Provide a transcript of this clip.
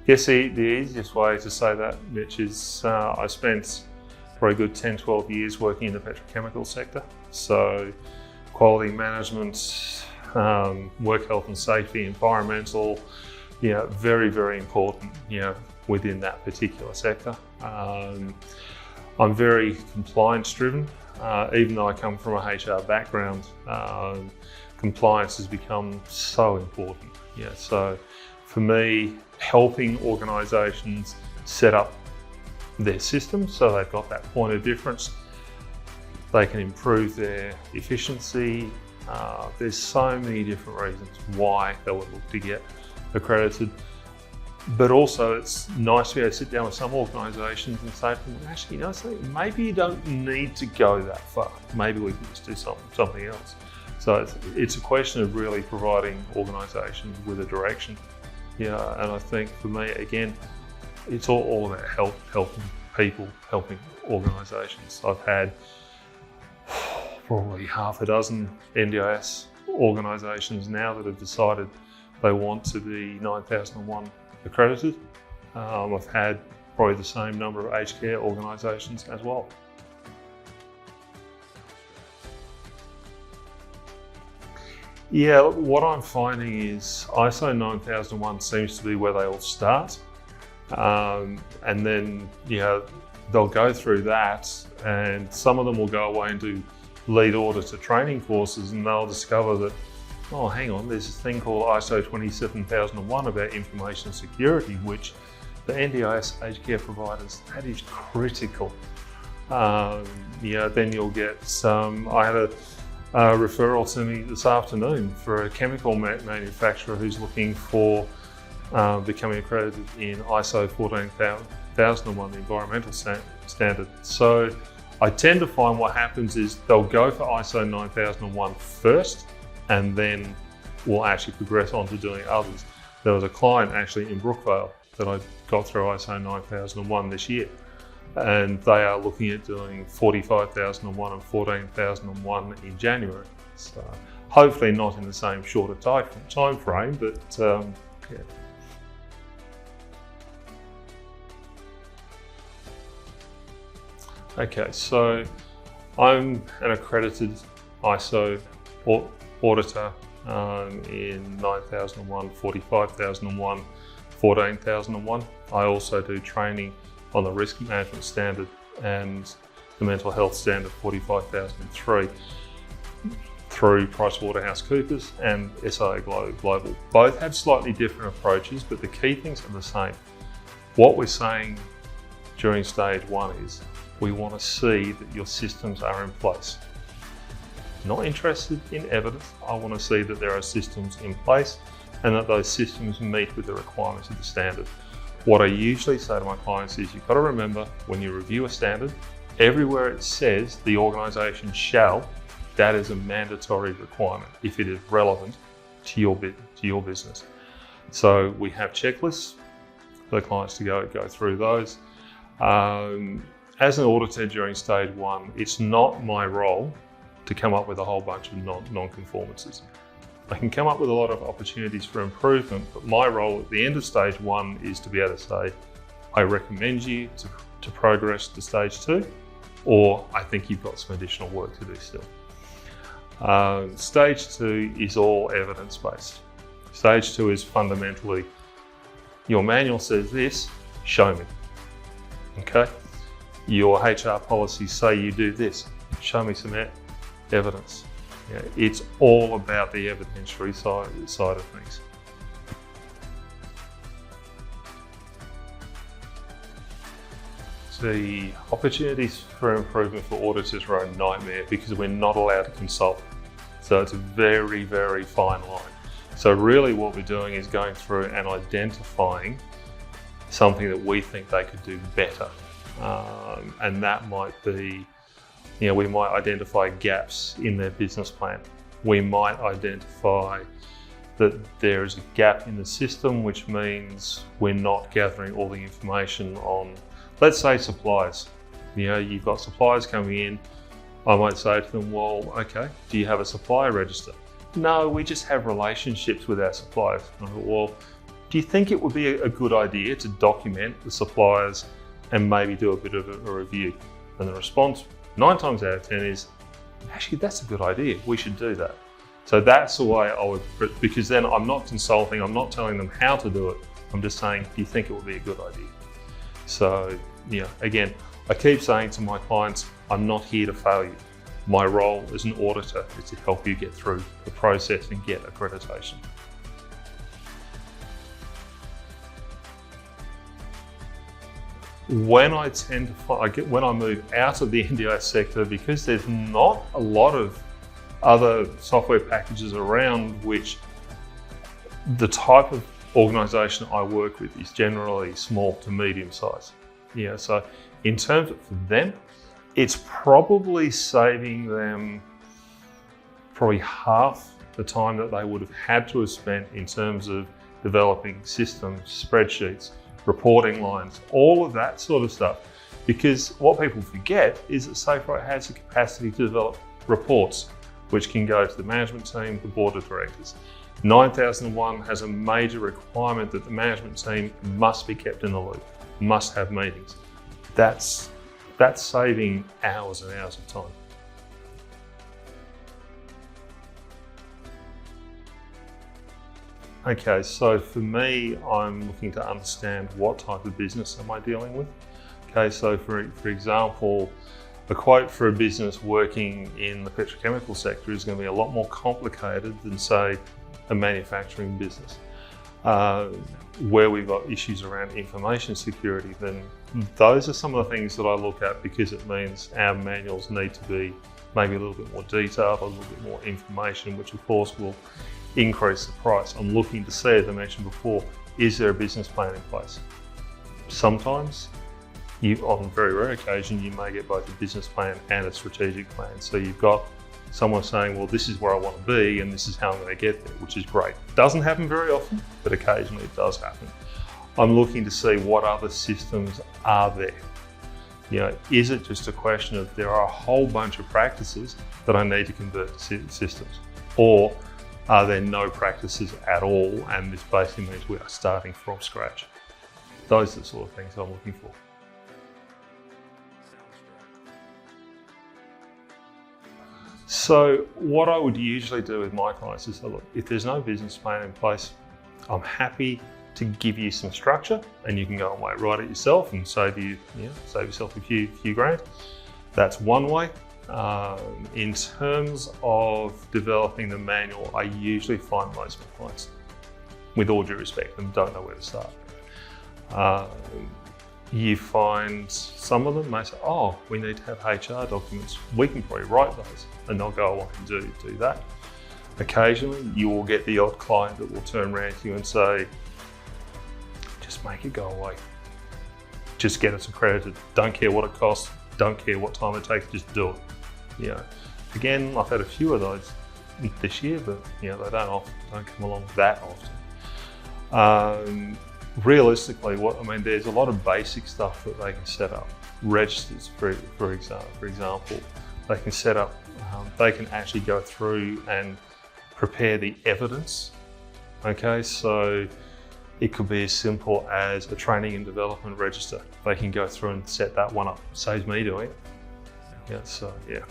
Yes, the easiest way to say that, Mitch, is I spent for a good 10, 12 years working in the petrochemical sector. So quality management, work health and safety, environmental, very, very important, within that particular sector. I'm very compliance driven. Even though I come from a HR background, compliance has become so important. So for me, helping organisations set up their systems so they've got that point of difference, they can improve their efficiency. There's so many different reasons why they would look to get accredited. But also it's nice to be able to sit down with some organisations and say to them, actually, something, maybe you don't need to go that far. Maybe we can just do something else. So it's a question of really providing organisations with a direction. And I think for me, again, it's all about helping people, helping organisations. I've had probably half a dozen NDIS organisations now that have decided they want to be 9001 accredited. I've had probably the same number of aged care organisations as well. Yeah, what I'm finding is ISO 9001 seems to be where they all start. And then, they'll go through that, and some of them will go away and do lead auditor training courses, and they'll discover that, oh, hang on, there's this thing called ISO 27001 about information security, which the NDIS aged care providers, that is critical. Then you'll get some, I had a referral to me this afternoon for a chemical manufacturer who's looking for becoming accredited in ISO 14001, the environmental standard. So I tend to find what happens is they'll go for ISO 9001 first, and then we'll actually progress on to doing others. There was a client actually in Brookvale that I got through ISO 9001 this year, and they are looking at doing 45001 and 14001 in January. So hopefully not in the same shorter time frame, but yeah. Okay, so I'm an accredited ISO auditor in 9001, 45001, 14001. I also do training on the risk management standard and the mental health standard 45003 through PricewaterhouseCoopers and SIA Global. Both have slightly different approaches, but the key things are the same. What we're saying during stage one is we want to see that your systems are in place. Not interested in evidence. I want to see that there are systems in place and that those systems meet with the requirements of the standard. What I usually say to my clients is, you've got to remember, when you review a standard, everywhere it says the organisation shall, that is a mandatory requirement if it is relevant to your business. So we have checklists for the clients to go through those. As an auditor during stage one, it's not my role to come up with a whole bunch of non-conformances. I can come up with a lot of opportunities for improvement, but my role at the end of stage one is to be able to say, I recommend you to progress to stage two, or I think you've got some additional work to do still. Stage two is all evidence-based. Stage two is fundamentally, your manual says this, show me, okay? Your HR policies say you do this, show me some evidence. Yeah, it's all about the evidentiary side of things. The opportunities for improvement for auditors are a nightmare because we're not allowed to consult. So it's a very, very fine line. So really what we're doing is going through and identifying something that we think they could do better. And that might be, we might identify gaps in their business plan. We might identify that there is a gap in the system, which means we're not gathering all the information on, let's say, suppliers. You've got suppliers coming in. I might say to them, well, okay, do you have a supplier register? No, we just have relationships with our suppliers. I thought, well, do you think it would be a good idea to document the suppliers and maybe do a bit of a review? And the response 9 times out of 10 is, actually, that's a good idea. We should do that. So that's the way I would, because then I'm not consulting, I'm not telling them how to do it. I'm just saying, do you think it would be a good idea? So, again, I keep saying to my clients, I'm not here to fail you. My role as an auditor is to help you get through the process and get accreditation. When I when I move out of the NDIS sector, because there's not a lot of other software packages around, which the type of organisation I work with is generally small to medium size. So in terms of them, it's probably saving them probably half the time that they would have had to have spent in terms of developing systems, spreadsheets, reporting lines, all of that sort of stuff. Because what people forget is that SafeRite has the capacity to develop reports, which can go to the management team, the board of directors. 9001 has a major requirement that the management team must be kept in the loop, must have meetings. That's saving hours and hours of time. Okay, so for me, I'm looking to understand what type of business am I dealing with. Okay, so for example, a quote for a business working in the petrochemical sector is going to be a lot more complicated than, say, a manufacturing business. Where we've got issues around information security, then those are some of the things that I look at, because it means our manuals need to be maybe a little bit more detailed, a little bit more information, which of course will increase the price. I'm looking to see, as I mentioned before, is there a business plan in place? Sometimes, on a very rare occasion, you may get both a business plan and a strategic plan. So you've got someone saying, well, this is where I want to be and this is how I'm going to get there, which is great. Doesn't happen very often, but occasionally it does happen. I'm looking to see what other systems are there. Is it just a question of there are a whole bunch of practices that I need to convert to systems? Or are there no practices at all, and this basically means we are starting from scratch? Those are the sort of things I'm looking for. So what I would usually do with my clients is say, look, if there's no business plan in place, I'm happy to give you some structure, and you can go away, write it yourself and save yourself a few grand. That's one way. In terms of developing the manual, I usually find most of my clients, with all due respect, them don't know where to start. You find some of them may say, oh, we need to have HR documents. We can probably write those, and they'll go away and do that. Occasionally, you will get the odd client that will turn around to you and say, just make it go away. Just get us accredited. Don't care what it costs. Don't care what time it takes. Just do it. Again, I've had a few of those this year, but they don't come along that often. Realistically, there's a lot of basic stuff that they can set up. Registers, for example, they can set up. They can actually go through and prepare the evidence. Okay, so it could be as simple as a training and development register. They can go through and set that one up. Saves me doing it. So yeah.